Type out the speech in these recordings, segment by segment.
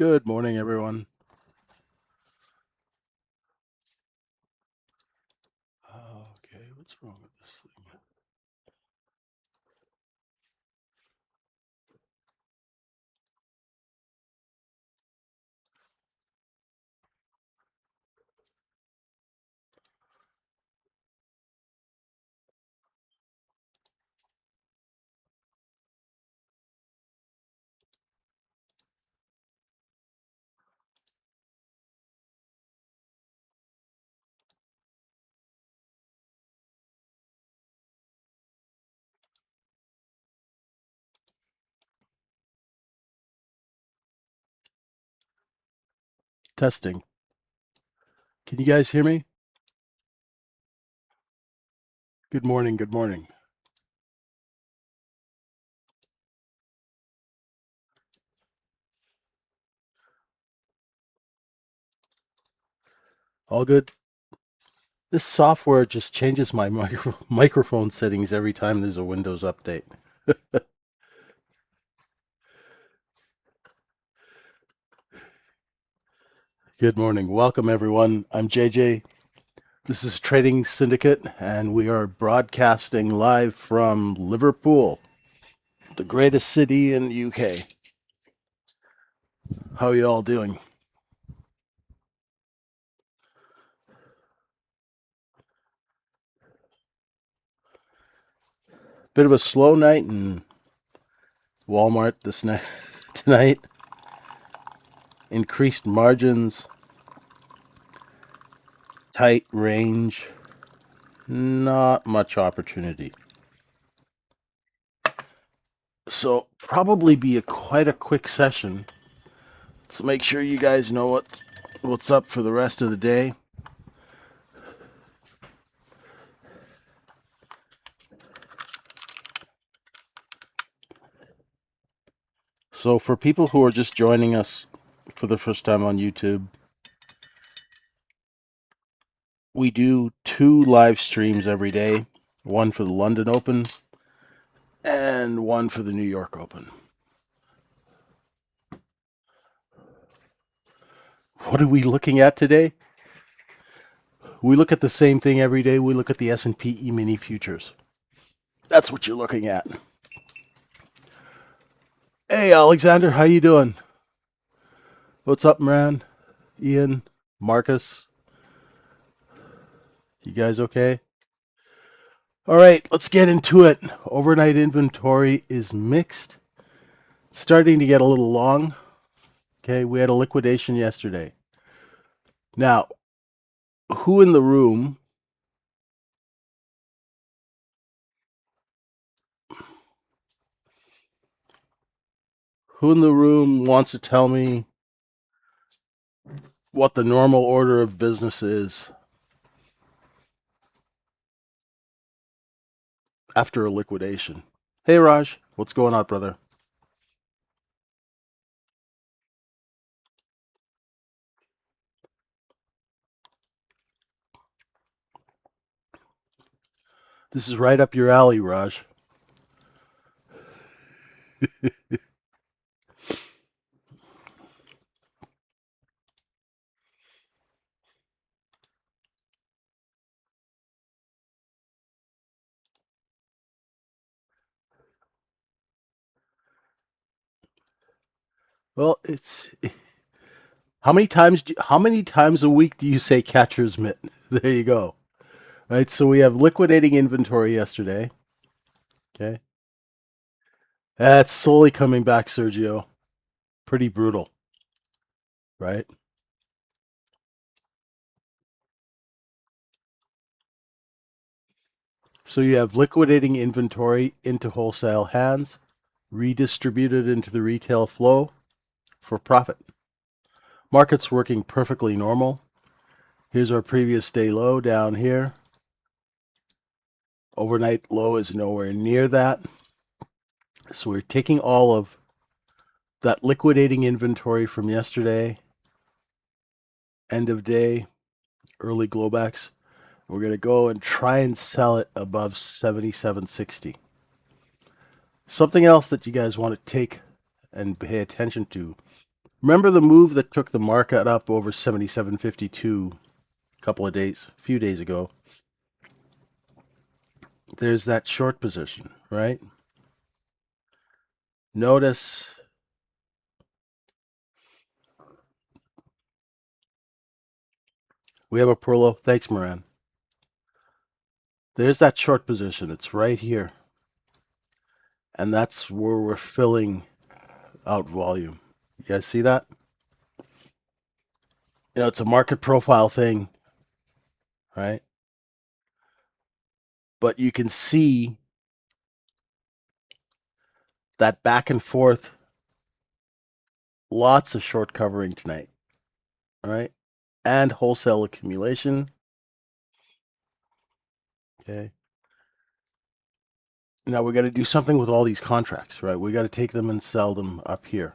Good morning, everyone. Okay, what's wrong with this thing? Testing. Can you guys hear me? Good morning, good morning. All good? This software just changes my microphone settings every time there's a Windows update. Good morning. Welcome, everyone. I'm JJ. This is Trading Syndicate, and we are broadcasting live from Liverpool, the greatest city in the UK. How are you all doing? Bit of a slow night in Walmart this night tonight. Increased margins, tight range, not much opportunity. So probably be quite a quick session. So make sure you guys know what's up for the rest of the day. So for people who are just joining us for the first time on YouTube, we do 2 live streams every day, one for the London Open and one for the New York Open. What are we looking at today? We look at the same thing every day. We look at the S&P E-mini futures. That's what you're looking at. Hey, Alexander, how you doing? What's up, man? Ian, Marcus, you guys okay? All right, let's get into it. Overnight inventory is mixed, starting to get a little long. Okay, we had a liquidation yesterday. Now, who in the room wants to tell me what the normal order of business is after a liquidation? Hey, Raj, what's going on, brother? This is right up your alley, Raj. Well, it's how many times a week do you say catcher's mitt? There you go. Right, so we have liquidating inventory yesterday. Okay. That's slowly coming back, Sergio. Pretty brutal, right? So you have liquidating inventory into wholesale hands, redistributed into the retail flow for profit. Market's working perfectly normal. Here's our previous day low down here. Overnight low is nowhere near that. So we're taking all of that liquidating inventory from yesterday, end of day, early glowbacks. We're going to go and try and sell it above 77.60. Something else that you guys want to take and pay attention to. Remember the move that took the market up over 77.52 a few days ago? There's that short position, right? Notice we have a Perlo. Thanks, Moran. There's that short position. It's right here. And that's where we're filling out volume. You guys see that? It's a market profile thing, right? But you can see that back and forth, lots of short covering tonight, right? And wholesale accumulation. Okay. Now we got to do something with all these contracts, right? We got to take them and sell them up here.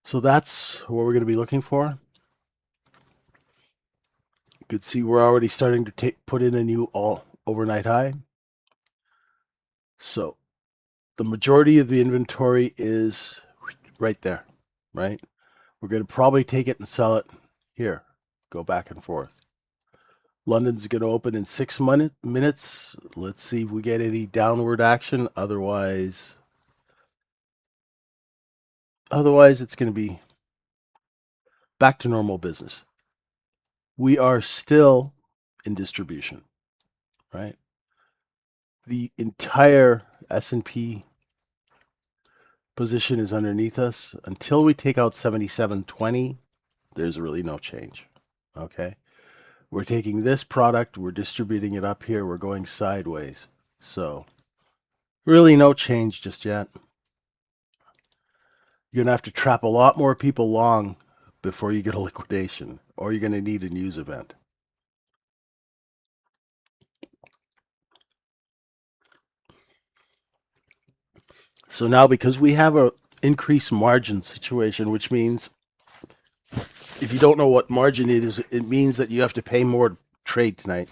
So that's what we're going to be looking for. You can see we're already starting to put in a new all overnight high. So the majority of the inventory is right there, right? We're going to probably take it and sell it here, go back and forth. London's going to open in 6 minutes. Let's see if we get any downward action. Otherwise it's going to be back to normal business. We are still in distribution, right? The entire S&P position is underneath us. Until we take out 77.20, there's really no change, okay? We're taking this product, we're distributing it up here, we're going sideways. So really no change just yet. You're going to have to trap a lot more people long before you get a liquidation, or you're going to need a news event. So now, because we have a increased margin situation, which means if you don't know what margin it is, it means that you have to pay more to trade tonight.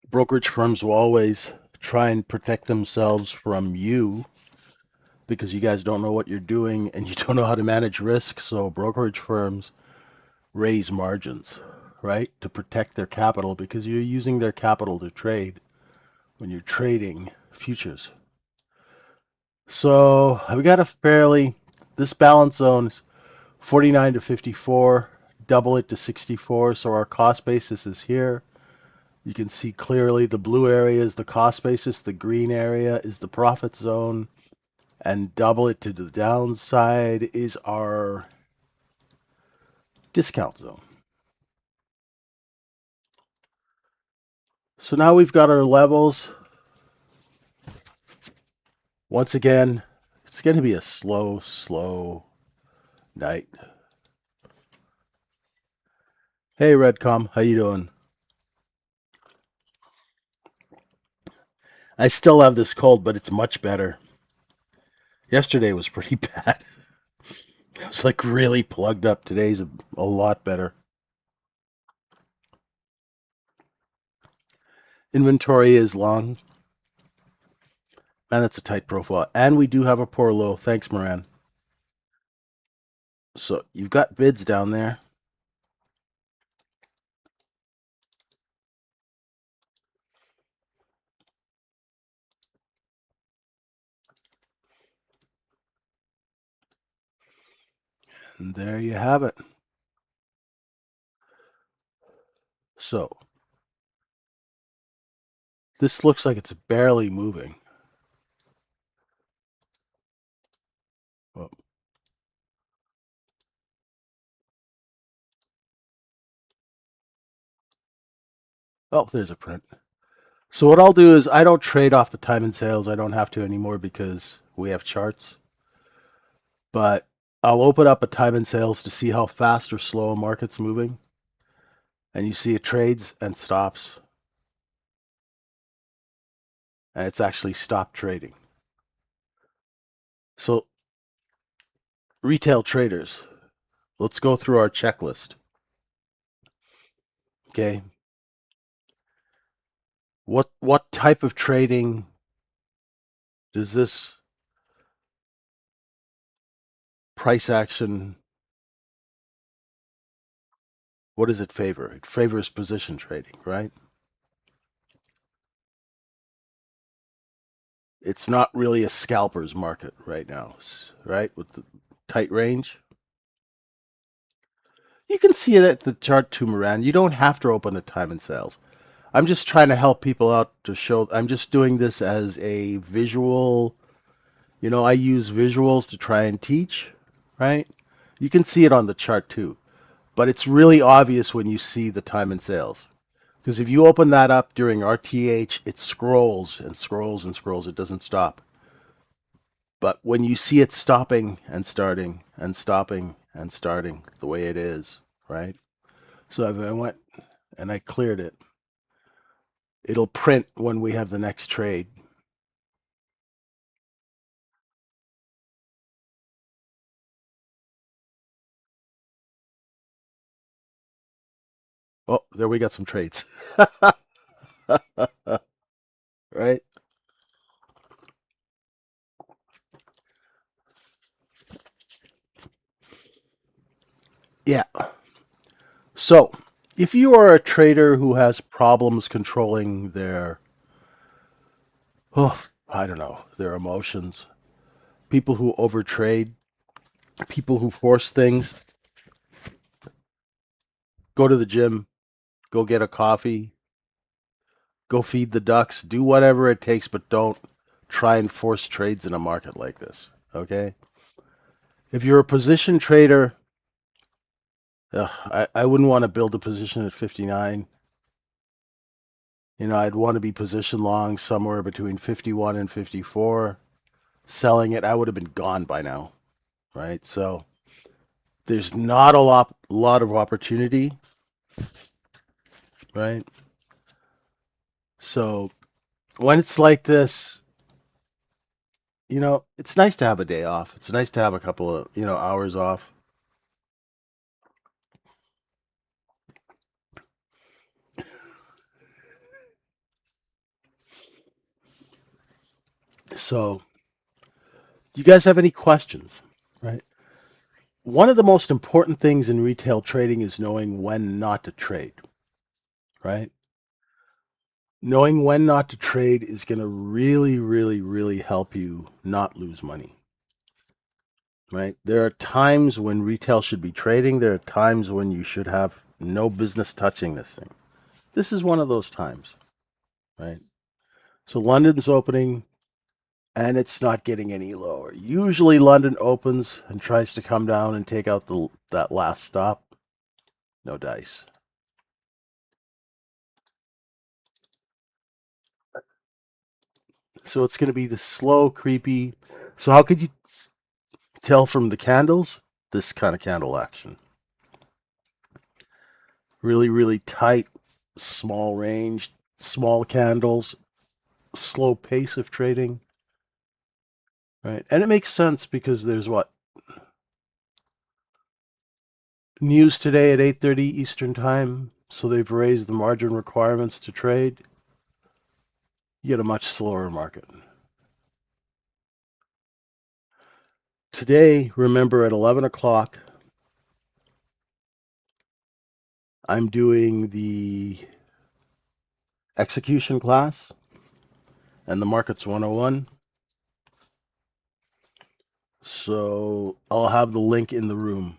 Brokerage firms will always try and protect themselves from you because you guys don't know what you're doing and you don't know how to manage risk. So brokerage firms raise margins, right, to protect their capital because you're using their capital to trade when you're trading futures. So we got this balance zone is 49 to 54, double it to 64. So our cost basis is here. You can see clearly the blue area is the cost basis, the green area is the profit zone, and double it to the downside is our discount zone. So now we've got our levels. Once again, it's going to be a slow night. Hey, Redcom, how you doing? I still have this cold, but it's much better. Yesterday was pretty bad. It was like really plugged up. Today's a lot better. Inventory is long. Man, that's a tight profile. And we do have a poor low. Thanks, Moran. So you've got bids down there. And there you have it. So this looks like it's barely moving. Oh, oh, there's a print. So what I'll do is I don't trade off the time and sales. I don't have to anymore because we have charts. But I'll open up a time and sales to see how fast or slow a market's moving. And you see it trades and stops. And it's actually stopped trading. So retail traders, let's go through our checklist. Okay. What type of trading Does this price action, what does it favor? It favors position trading, right? It's not really a scalper's market right now, right? With the tight range. You can see it at the chart too, Moran. You don't have to open the time and sales. I'm just trying to help people out to show. I'm just doing this as a visual. I use visuals to try and teach, right? You can see it on the chart too, but it's really obvious when you see the time and sales. Because if you open that up during RTH, it scrolls and scrolls and scrolls. It doesn't stop. But when you see it stopping and starting and stopping and starting the way it is, right? So if I went and I cleared it, it'll print when we have the next trade. Oh, there we got some trades. Right? Yeah. So if you are a trader who has problems controlling their, oh, I don't know, their emotions, people who overtrade, people who force things, go to the gym, go get a coffee, go feed the ducks, do whatever it takes, but don't try and force trades in a market like this. Okay? If you're a position trader, I wouldn't want to build a position at 59. I'd want to be position long somewhere between 51 and 54. Selling it, I would have been gone by now, right? So there's not a lot of opportunity, right? So when it's like this, it's nice to have a day off. It's nice to have a couple of, hours off. So, do you guys have any questions? Right? One of the most important things in retail trading is knowing when not to trade, right? Knowing when not to trade is going to really, really, really help you not lose money, right? There are times when retail should be trading. There are times when you should have no business touching this thing. This is one of those times, right? So London's opening and it's not getting any lower. Usually London opens and tries to come down and take out that last stop. No dice. So it's going to be the slow, creepy. So how could you tell from the candles? This kind of candle action. Really, really tight, small range, small candles, slow pace of trading, right? And it makes sense because there's what? News today at 8:30 Eastern Time, so they've raised the margin requirements to trade. You get a much slower market. Today, remember at 11 o'clock, I'm doing the execution class and the markets 101. So I'll have the link in the room.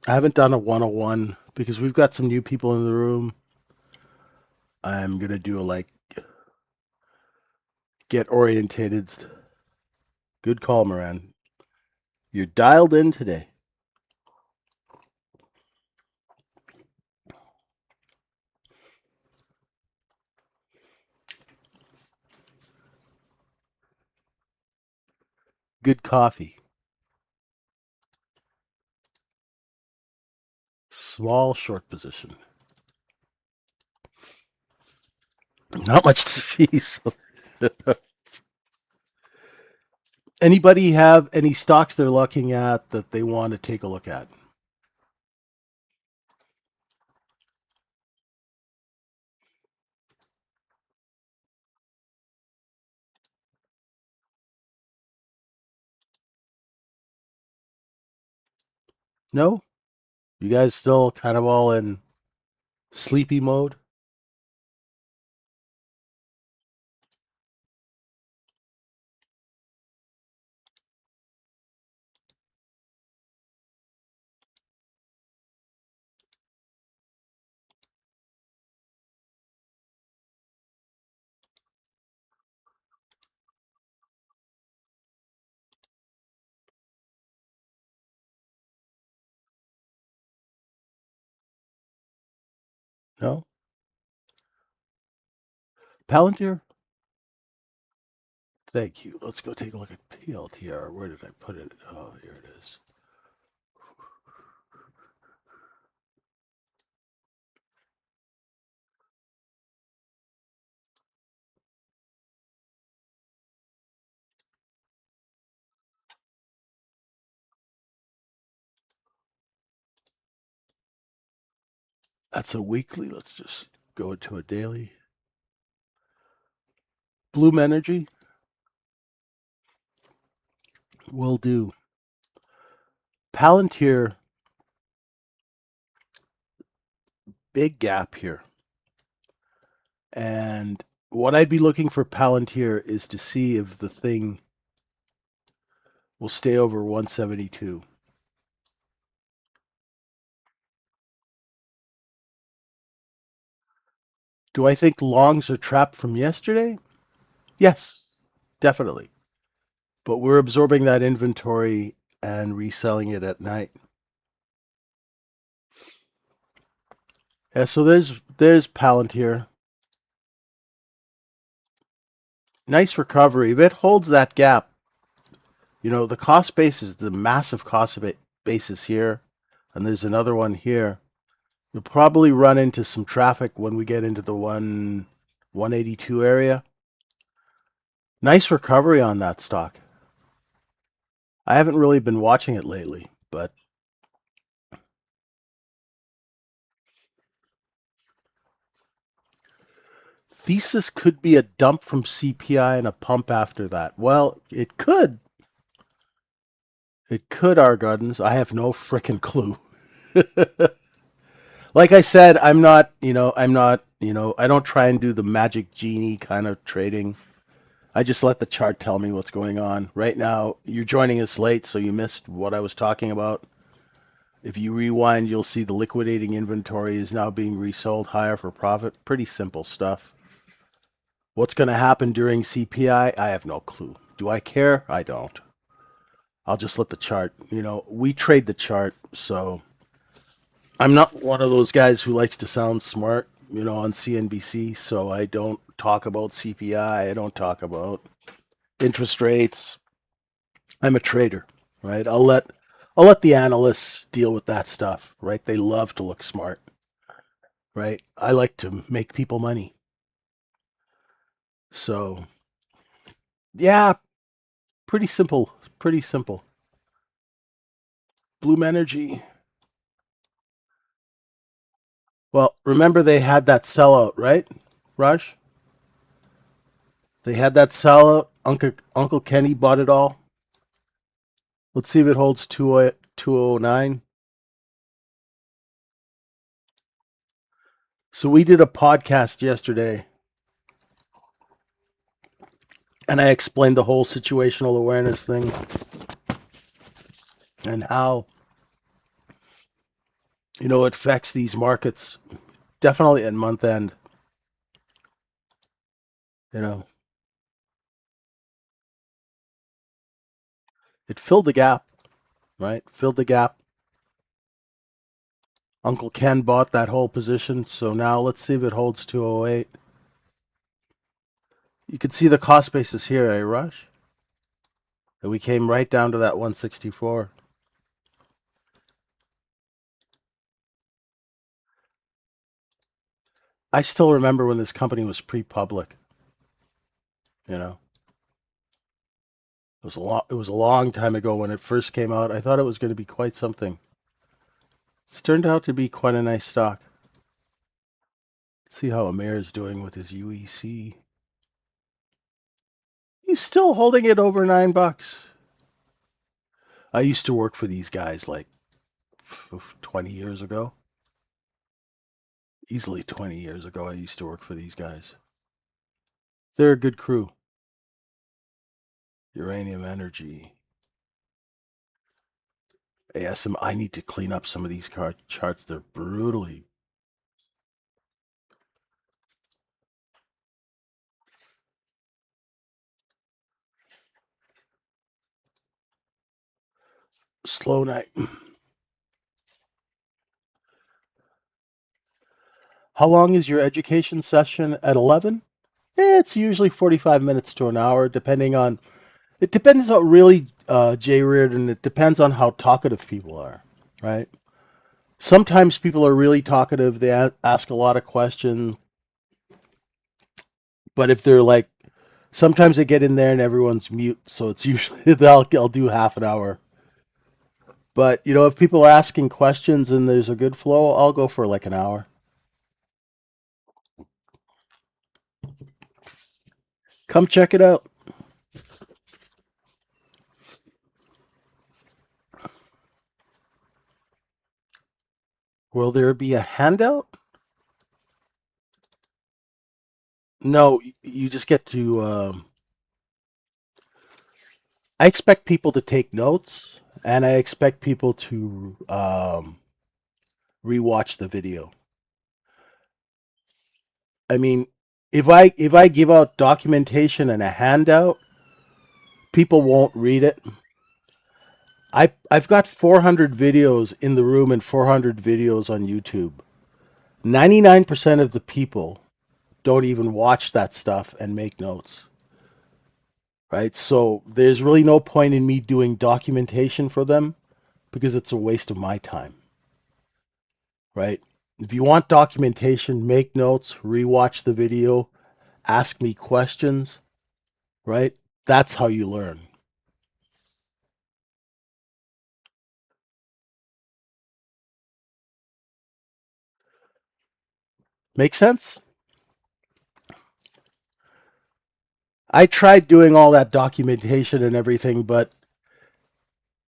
I haven't done a 101 because we've got some new people in the room. I'm going to do a get orientated. Good call, Moran. You're dialed in today. Good coffee. Small short position. Not much to see. So Anybody have any stocks they're looking at that they want to take a look at? No? You guys still kind of all in sleepy mode? No? Palantir? Thank you. Let's go take a look at PLTR. Where did I put it? Oh, here it is. That's a weekly. Let's just go into a daily. Bloom Energy will do. Palantir, big gap here. And what I'd be looking for Palantir is to see if the thing will stay over 172. Do I think longs are trapped from yesterday? Yes, definitely. But we're absorbing that inventory and reselling it at night. Yeah, so there's Palantir. Nice recovery. If it holds that gap, the cost basis, the massive cost basis here, and there's another one here. You'll probably run into some traffic when we get into the 182 area. Nice recovery on that stock. I haven't really been watching it lately, but thesis could be a dump from CPI and a pump after that. Well, it could. It could, our gardens. I have no frickin' clue. Like I said, I don't try and do the magic genie kind of trading. I just let the chart tell me what's going on. Right now, you're joining us late, so you missed what I was talking about. If you rewind, you'll see the liquidating inventory is now being resold higher for profit. Pretty simple stuff. What's going to happen during CPI? I have no clue. Do I care? I don't. I'll just let the chart, we trade the chart, so I'm not one of those guys who likes to sound smart, on CNBC, so I don't talk about CPI. I don't talk about interest rates. I'm a trader, right? I'll let the analysts deal with that stuff, right? They love to look smart, right? I like to make people money. So, yeah, pretty simple, pretty simple. Bloom Energy. Well, remember they had that sellout, right, Raj? They had that sellout. Uncle Kenny bought it all. Let's see if it holds 209. So we did a podcast yesterday, and I explained the whole situational awareness thing and how it affects these markets. Definitely at month end, you know, it filled the gap, right? Filled the gap. Uncle Ken bought that whole position, so now let's see if it holds 208. You can see the cost basis here, Rush? And we came right down to that 164. I still remember when this company was pre-public, you know. It was a long time ago when it first came out. I thought it was going to be quite something. It's turned out to be quite a nice stock. See how Amir is doing with his UEC. He's still holding it over $9. I used to work for these guys like 20 years ago. Easily 20 years ago, I used to work for these guys. They're a good crew. Uranium Energy. ASM, I need to clean up some of these charts. They're brutally. Slow night. How long is your education session at 11? It's usually 45 minutes to an hour, depending on. It depends on really, Jay Reardon, it depends on how talkative people are, right? Sometimes people are really talkative, they ask a lot of questions, but if they're like, sometimes they get in there and everyone's mute, so it's usually, I'll do half an hour. But, if people are asking questions and there's a good flow, I'll go for like an hour. Come check it out. Will there be a handout? No, you just get to. I expect people to take notes, and I expect people to rewatch the video. I mean, if I give out documentation and a handout, people won't read it. I've got 400 videos in the room and 400 videos on YouTube. 99% of the people don't even watch that stuff and make notes. Right? So there's really no point in me doing documentation for them because it's a waste of my time. Right? If you want documentation, make notes, rewatch the video, ask me questions, right? That's how you learn. Make sense? I tried doing all that documentation and everything, but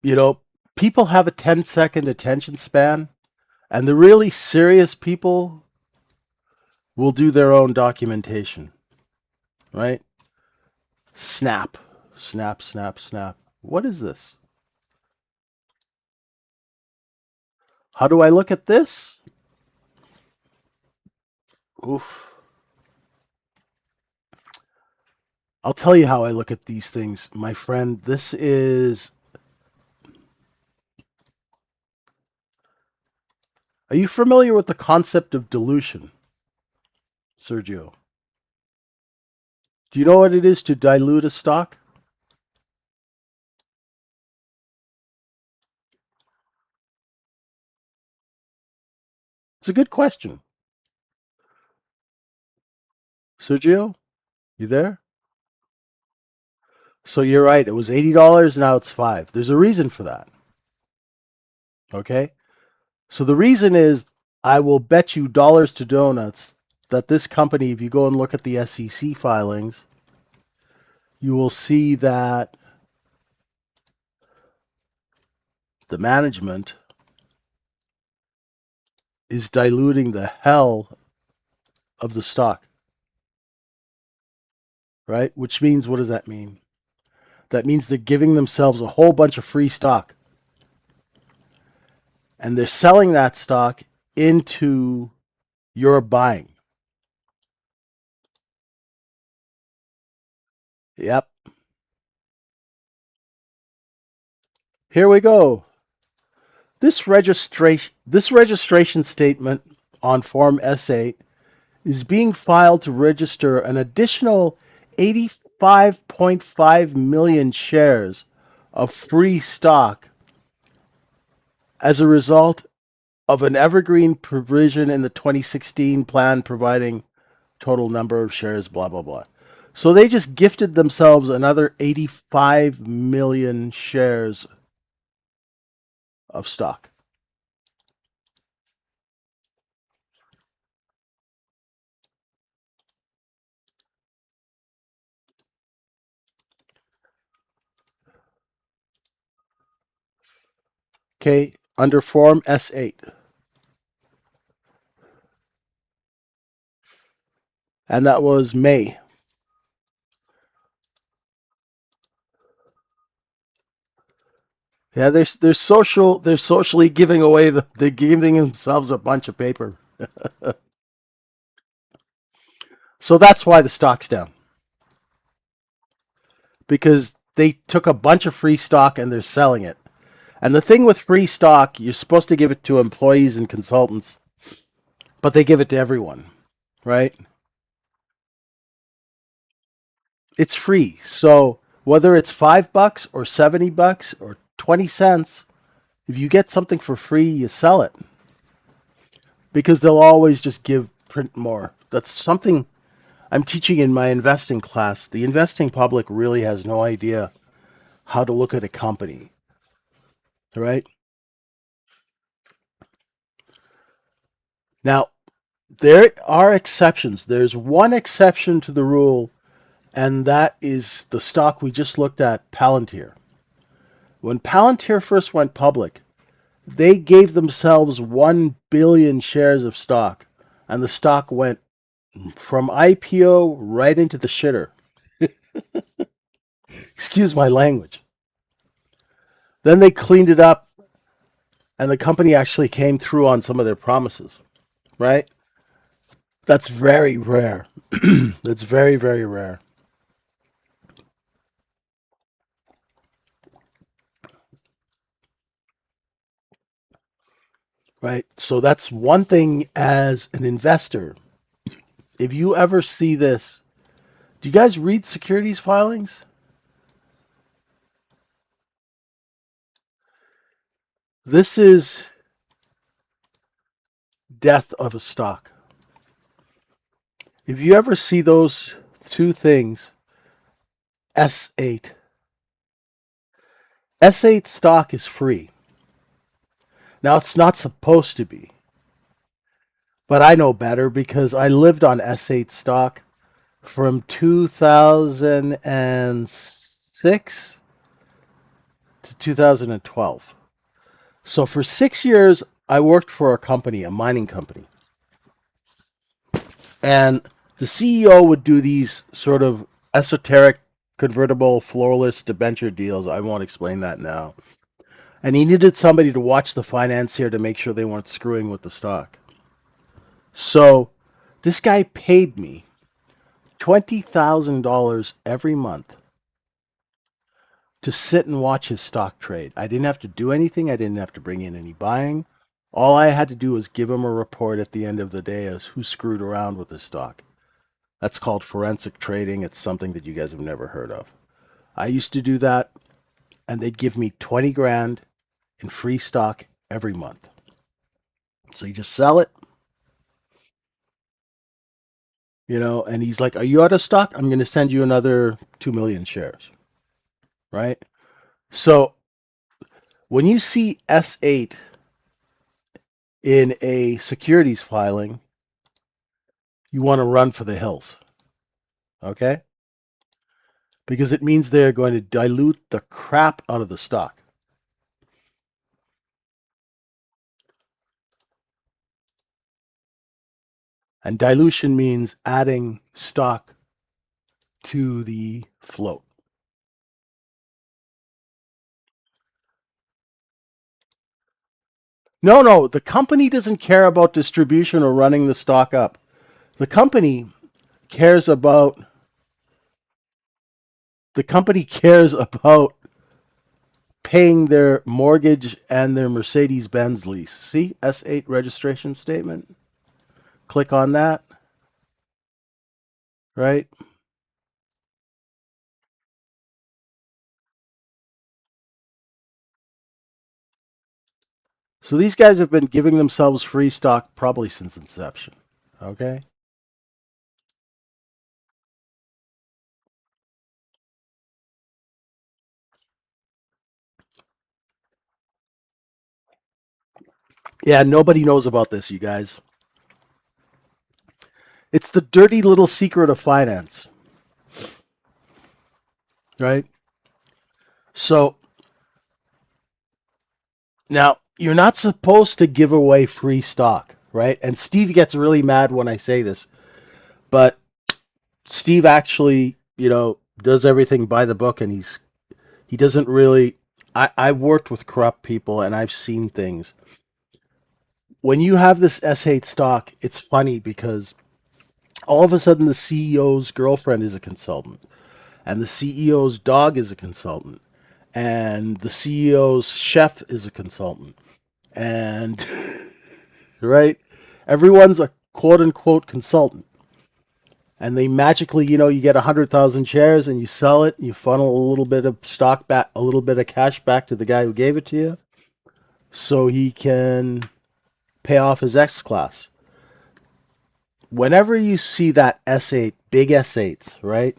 you know, people have a 10-second attention span, and the really serious people will do their own documentation, right? Snap, snap, snap, snap. What is this? How do I look at this? Oof. I'll tell you how I look at these things, my friend. This is. Are you familiar with the concept of dilution, Sergio? Do you know what it is to dilute a stock? It's a good question. Sergio, you there? So you're right. It was $80. Now it's 5. There's a reason for that. Okay. So the reason is I will bet you dollars to donuts that this company, if you go and look at the SEC filings, you will see that the management is diluting the hell of the stock, right? Which means, what does that mean? That means they're giving themselves a whole bunch of free stock. And they're selling that stock into your buying. Yep. Here we go. This registration statement on Form S8 is being filed to register an additional 85.5 million shares of free stock as a result of an evergreen provision in the 2016 plan providing total number of shares, blah, blah, blah. So they just gifted themselves another 85 million shares of stock. Okay, under Form S8. And that was May. Yeah, they're socially giving away they're giving themselves a bunch of paper. So that's why the stock's down. Because they took a bunch of free stock and they're selling it. And the thing with free stock, you're supposed to give it to employees and consultants, but they give it to everyone, right? It's free. So whether it's $5 or $70 or 20 cents, if you get something for free, you sell it because they'll always just print more. That's something I'm teaching in my investing class. The investing public really has no idea how to look at a company, right? Now, there are exceptions. There's one exception to the rule, and that is the stock we just looked at, Palantir. When Palantir first went public, they gave themselves 1 billion shares of stock, and the stock went from IPO right into the shitter. Excuse my language. Then they cleaned it up, and the company actually came through on some of their promises, right? That's very rare. That's very, very rare, right? So that's one thing as an investor. If you ever see this, do you guys read securities filings? This is death of a stock. If you ever see those two things, S8, S8 stock is free. Now, it's not supposed to be, but I know better because I lived on S8 stock from 2006 to 2012. So for 6 years, I worked for a company, a mining company. And the CEO would do these sort of esoteric convertible floorless debenture deals. I won't explain that now. And he needed somebody to watch the financier to make sure they weren't screwing with the stock. So this guy paid me $20,000 every month to sit and watch his stock trade. I didn't have to do anything. I didn't have to bring in any buying. All I had to do was give him a report at the end of the day as who screwed around with his stock. That's called forensic trading. It's something that you guys have never heard of. I used to do that, and they'd give me 20 grand in free stock every month. So you just sell it, and he's like, "Are you out of stock? I'm going to send you another 2 million shares." Right? So when you see S8 in a securities filing, you want to run for the hills, okay? Because it means they're going to dilute the crap out of the stock. And dilution means adding stock to the float. No, no, the company doesn't care about distribution or running the stock up. The company cares about the company cares about paying their mortgage and their Mercedes-Benz lease. See S8 registration statement? Click on that, right? So these guys have been giving themselves free stock probably since inception. Okay? Yeah, nobody knows about this, you guys. It's the dirty little secret of finance, right? So now you're not supposed to give away free stock, right? And Steve gets really mad when I say this, but Steve actually, does everything by the book, and he doesn't really. I've worked with corrupt people, and I've seen things. When you have this S8 stock, it's funny because all of a sudden the CEO's girlfriend is a consultant, and the CEO's dog is a consultant, and the CEO's chef is a consultant, and right, everyone's a quote unquote consultant, and they magically, you get 100,000 shares and you sell it, and you funnel a little bit of stock back, a little bit of cash back to the guy who gave it to you, so he can pay off his X class. Whenever you see that S8, big S8s, right?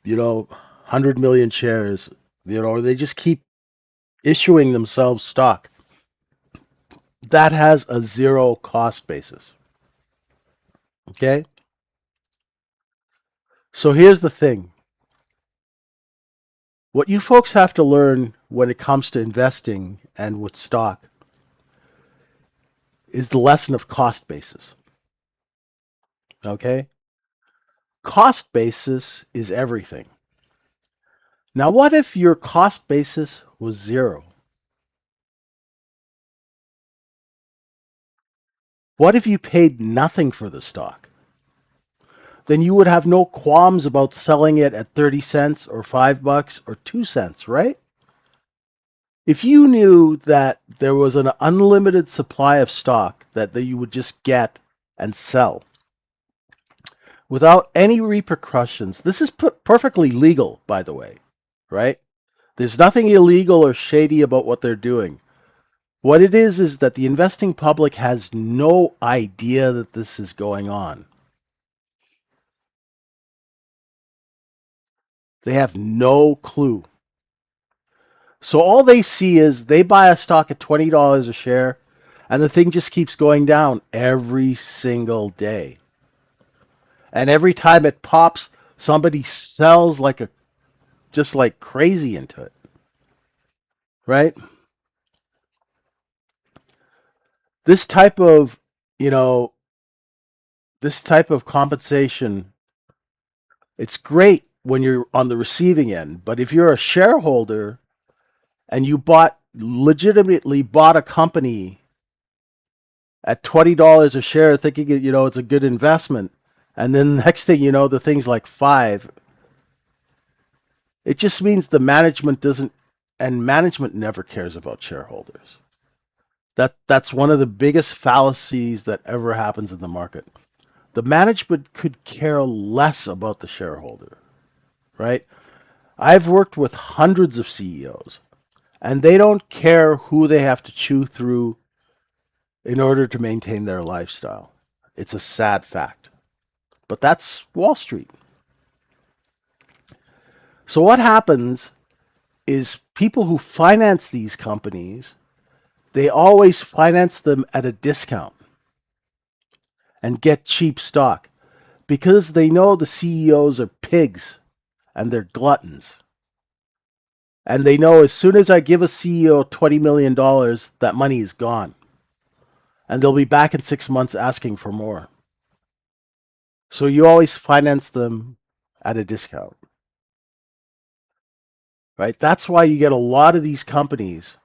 100 million shares, they just keep issuing themselves stock. That has a zero cost basis. Okay? So here's the thing. What you folks have to learn when it comes to investing and with stock is the lesson of cost basis. Okay? Cost basis is everything. Now, what if your cost basis was zero? What if you paid nothing for the stock? Then you would have no qualms about selling it at 30 cents or $5 or 2 cents, right? If you knew that there was an unlimited supply of stock that you would just get and sell without any repercussions, this is perfectly legal, by the way, right? There's nothing illegal or shady about what they're doing. What it is that the investing public has no idea that this is going on. They have no clue. So all they see is they buy a stock at $20 a share, and the thing just keeps going down every single day. And every time it pops, somebody sells just like crazy into it, right? This type of, you know, this type of compensation, it's great when you're on the receiving end, but if you're a shareholder and you legitimately bought a company at $20 a share thinking it's a good investment, and then the next thing you know the thing's like 5, it just means the management doesn't, and management never cares about shareholders. That's one of the biggest fallacies that ever happens in the market. The management could care less about the shareholder, right? I've worked with hundreds of CEOs, and they don't care who they have to chew through in order to maintain their lifestyle. It's a sad fact. But that's Wall Street. So what happens is people who finance these companies, they always finance them at a discount and get cheap stock because they know the CEOs are pigs and they're gluttons. And they know as soon as I give a CEO $20 million, that money is gone. And they'll be back in 6 months asking for more. So you always finance them at a discount, right? That's why you get a lot of these companies.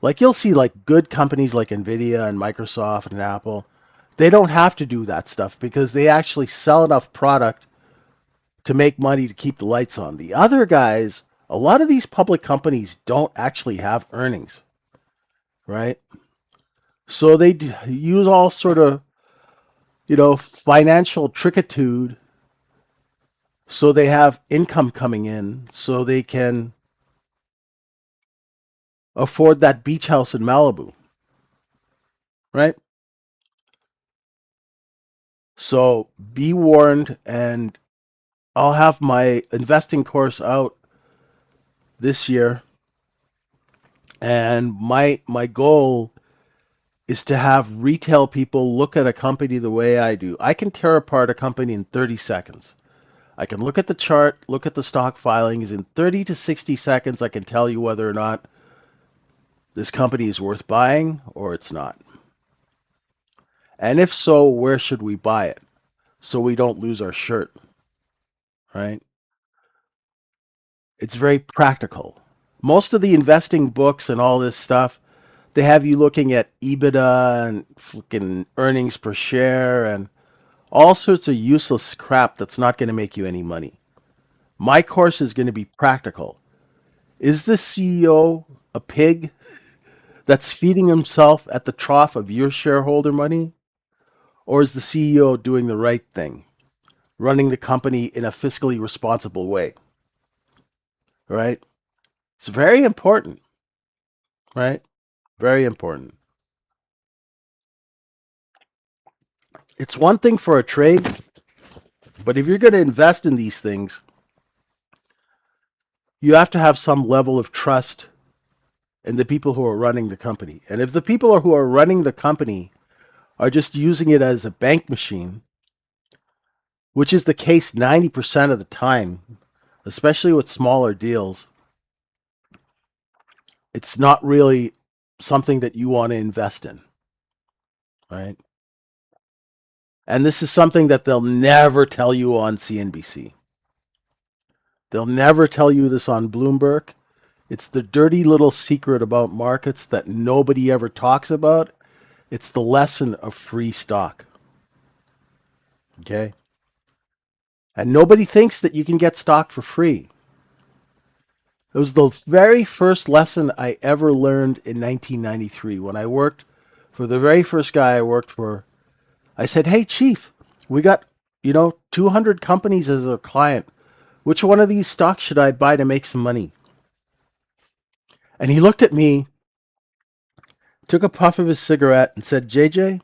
Like you'll see like good companies like Nvidia and Microsoft and Apple, they don't have to do that stuff because they actually sell enough product to make money to keep the lights on. The other guys, a lot of these public companies don't actually have earnings, right? So they use all sort of, financial trickitude so they have income coming in so they can afford that beach house in Malibu, right? So be warned, and I'll have my investing course out this year, and my goal is to have retail people look at a company the way I do. I can tear apart a company in 30 seconds. I can look at the chart, look at the stock filings. In 30 to 60 seconds, I can tell you whether or not this company is worth buying or it's not. And if so, where should we buy it so we don't lose our shirt, right? It's very practical. Most of the investing books and all this stuff, they have you looking at EBITDA and fucking earnings per share and all sorts of useless crap that's not going to make you any money. My course is going to be practical. Is the CEO a pig that's feeding himself at the trough of your shareholder money? Or is the CEO doing the right thing, running the company in a fiscally responsible way? Right? It's very important, right? Very important. It's one thing for a trade, but if you're going to invest in these things, you have to have some level of trust in the people who are running the company. And if the people who are running the company are just using it as a bank machine, which is the case 90% of the time, especially with smaller deals, it's not really something that you want to invest in, right? And this is something that they'll never tell you on CNBC. They'll never tell you this on Bloomberg. It's the dirty little secret about markets that nobody ever talks about. It's the lesson of free stock. Okay? And nobody thinks that you can get stock for free. It was the very first lesson I ever learned in 1993 when I worked for the very first guy I worked for. I said, "Hey, Chief, we got, 200 companies as a client. Which one of these stocks should I buy to make some money?" And he looked at me, took a puff of his cigarette, and said, "JJ,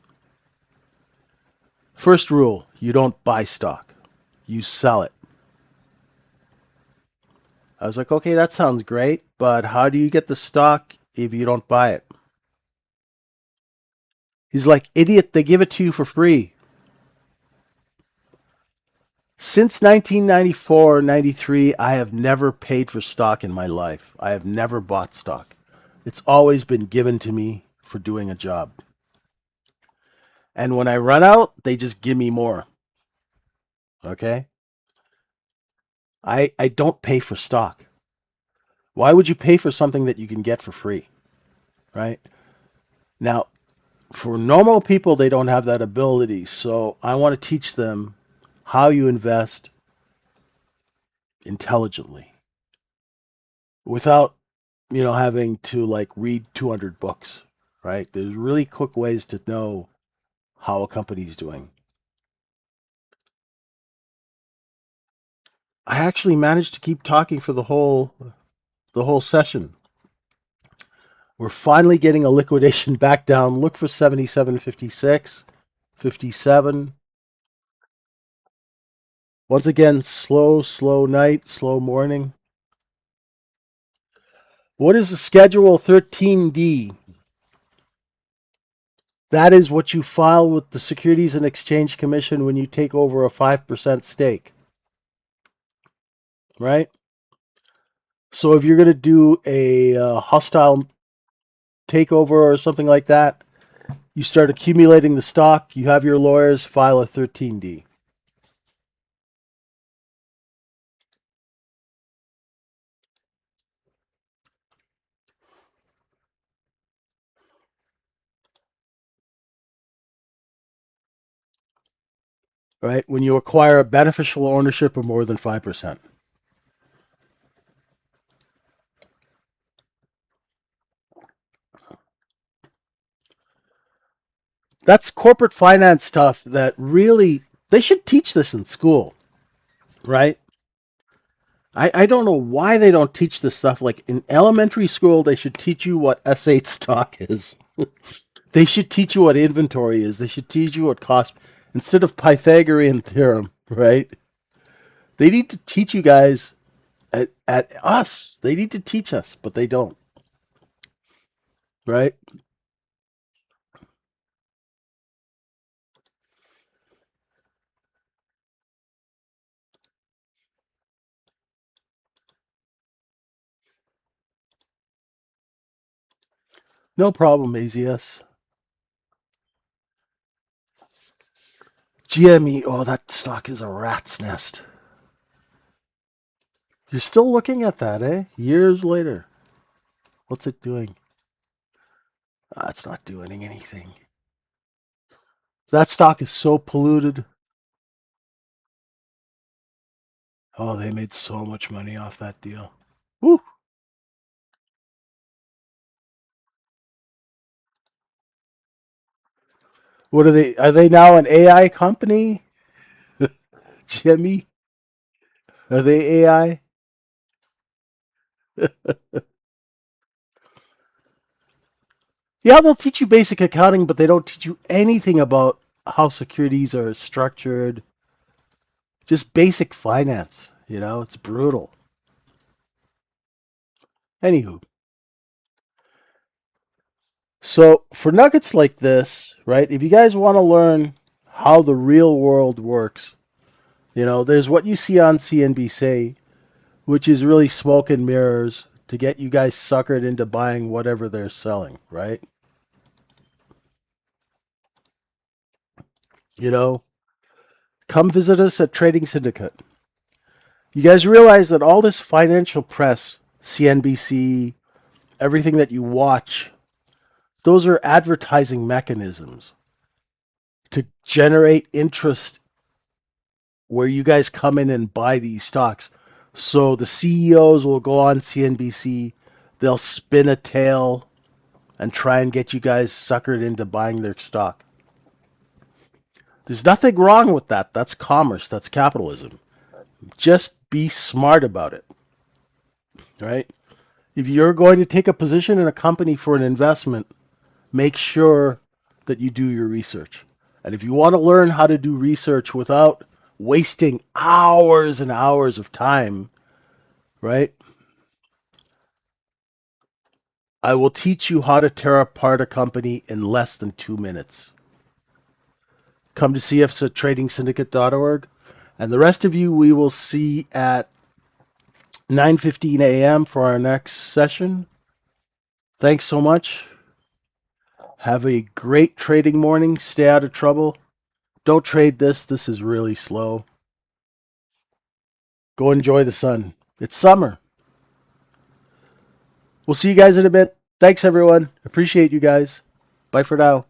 first rule, you don't buy stock. You sell it." I was like, "Okay, that sounds great, but how do you get the stock if you don't buy it?" He's like, "Idiot, they give it to you for free." Since 1994, 93, I have never paid for stock in my life. I have never bought stock. It's always been given to me for doing a job. And when I run out, they just give me more. Okay? I don't pay for stock. Why would you pay for something that you can get for free? Right? Now, for normal people, they don't have that ability. So I want to teach them how you invest intelligently without, having to like read 200 books, right? There's really quick ways to know how a company's doing. I actually managed to keep talking for the whole session. We're finally getting a liquidation back down. Look for 77.56, 57. Once again, slow night, slow morning. What is the schedule 13D? That is what you file with the Securities and Exchange Commission when you take over a 5% stake, right? So if you're going to do a hostile takeover or something like that, you start accumulating the stock, you have your lawyers file a 13D. Right? When you acquire a beneficial ownership of more than 5%. That's corporate finance stuff that really, they should teach this in school, right? I don't know why they don't teach this stuff. Like in elementary school, they should teach you what S8 stock is. They should teach you what inventory is. They should teach you what cost, instead of Pythagorean theorem, right? They need to teach you guys at us. They need to teach us, but they don't, right? No problem, AZS. GME, oh, that stock is a rat's nest. You're still looking at that, eh? Years later. What's it doing? It's not doing anything. That stock is so polluted. Oh, they made so much money off that deal. Woo. What are they? Are they now an AI company? Jimmy? Are they AI? Yeah, they'll teach you basic accounting, but they don't teach you anything about how securities are structured. Just basic finance. It's brutal. Anywho, so for nuggets like this, right, if you guys want to learn how the real world works, there's what you see on CNBC, which is really smoke and mirrors to get you guys suckered into buying whatever they're selling, right? You know, come visit us at Trading Syndicate. You guys realize that all this financial press, CNBC, everything that you watch, those are advertising mechanisms to generate interest where you guys come in and buy these stocks. So the CEOs will go on CNBC, they'll spin a tail and try and get you guys suckered into buying their stock. There's nothing wrong with that. That's commerce, that's capitalism. Just be smart about it, right? If you're going to take a position in a company for an investment, make sure that you do your research. And if you want to learn how to do research without wasting hours and hours of time, right? I will teach you how to tear apart a company in less than 2 minutes. Come to see us at tradingsyndicate.org. And the rest of you, we will see at 9:15 a.m. for our next session. Thanks so much. Have a great trading morning. Stay out of trouble. Don't trade this. This is really slow. Go enjoy the sun. It's summer. We'll see you guys in a bit. Thanks, everyone. Appreciate you guys. Bye for now.